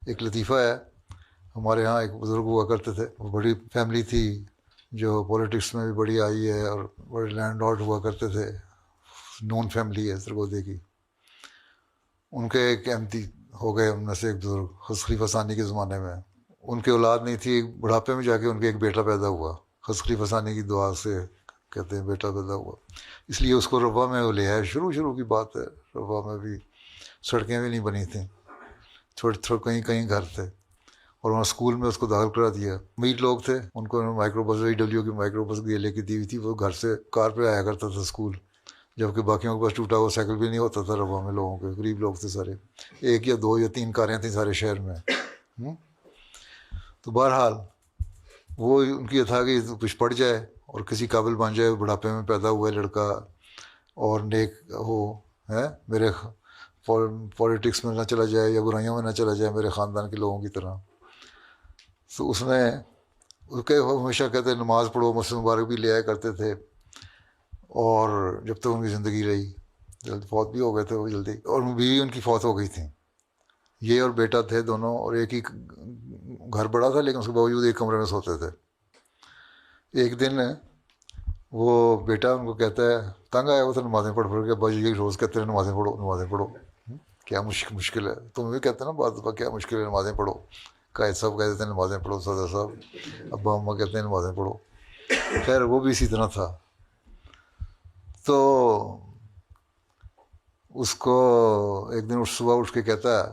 ایک لطیفہ ہے، ہمارے ہاں ایک بزرگ ہوا کرتے تھے، وہ بڑی فیملی تھی جو پولیٹکس میں بھی بڑی آئی ہے، اور بڑے لینڈ لارڈ ہوا کرتے تھے، نون فیملی ہے سرگودے کی. ان کے ایک احمدی ہو گئے ان میں سے ایک بزرگ حضرت خلیفہ ثانی کے زمانے میں. ان کی اولاد نہیں تھی، بڑھاپے میں جا کے ان کے ایک بیٹا پیدا ہوا، حضرت خلیفہ ثانی کی دعا سے کہتے ہیں بیٹا پیدا ہوا. اس لیے اس کو ربوہ میں وہ لے آئے. شروع کی بات ہے، ربوہ میں بھی سڑکیں بھی نہیں بنی تھیں، تھوڑے کہیں گھر تھے، اور وہاں اسکول میں اس کو داخل کرا دیا. امیر لوگ تھے، ان کو مائکرو بس AW کی مائکرو بس لے کے دی ہوئی تھی. وہ گھر سے کار پہ آیا کرتا تھا اسکول، جبکہ باقیوں کے پاس ٹوٹا ہوا سائیکل بھی نہیں ہوتا تھا. ربوہ میں لوگوں کے غریب لوگ تھے سارے، ایک یا دو یا تین کاریں تھیں سارے شہر میں. تو بہرحال وہ ان کی یہ تھا کہ کچھ پڑھ جائے اور کسی قابل بن جائے. بڑھاپے میں پیدا ہوا ہے لڑکا اور نیک ہو، ہے میرے پولیٹکس میں نہ چلا جائے یا برائیوں میں نہ چلا جائے میرے خاندان کے لوگوں کی طرح. تو اس نے ہمیشہ کہتے نماز پڑھو، مسجد مبارک بھی لے آیا کرتے تھے. اور جب تک ان کی زندگی رہی، جلد فوت بھی ہو گئے تھے وہ جلدی، اور بیوی ان کی فوت ہو گئی تھی. یہ اور بیٹا تھے دونوں، اور ایک ہی گھر بڑا تھا لیکن اس کے باوجود ایک کمرے میں سوتے تھے. ایک دن وہ بیٹا ان کو کہتا ہے، تنگ آیا وہ تھا نمازیں پڑھ کے، ابا جی روز کہتے ہیں نمازیں پڑھو. کیا مشکل ہے، تم بھی کہتے ہیں نا بعض دفعہ کیا مشکل ہے نمازیں پڑھو. قائد صاحب کہہ دیتے ہیں نمازیں پڑھو، صدر صاحب، ابا اماں کہتے ہیں نمازیں پڑھو. خیر وہ بھی اسی طرح تھا. تو اس کو ایک دن صبح اٹھ کے کہتا ہے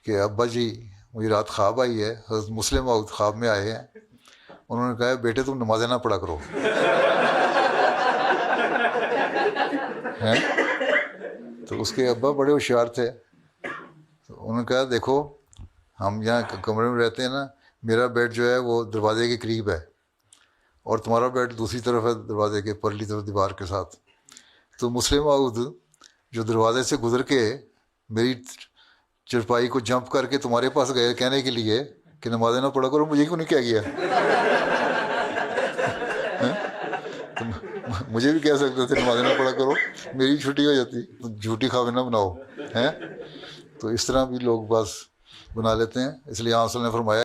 کہ ابا جی مجھے رات خواب آئی ہے، حضرت مسلم موعود خواب میں آئے ہیں. انہوں نے کہا بیٹے تم نمازیں نہ پڑھا کرو. تو اس کے ابا بڑے ہوشیار تھے. تو انہوں نے کہا دیکھو ہم یہاں کمرے میں رہتے ہیں نا، میرا بیڈ جو ہے وہ دروازے کے قریب ہے، اور تمہارا بیڈ دوسری طرف ہے دروازے کے پرلی طرف دیوار کے ساتھ. تو مسلم موعود جو دروازے سے گزر کے میری چرپائی کو جمپ کر کے تمہارے پاس گئے کہنے کے لیے کہ نمازیں نہ پڑھا کرو، مجھے کیوں نہیں کہہ گیا؟ مجھے بھی کہہ سکتے تھے نمازیں نہ پڑھا کرو، میری چھٹی ہو جاتی. جھوٹی خوابیں نہ بناؤ. تو اس طرح بھی لوگ بس بنا لیتے ہیں. اس لیے آپ صلی اللہ علیہ وسلم نے فرمایا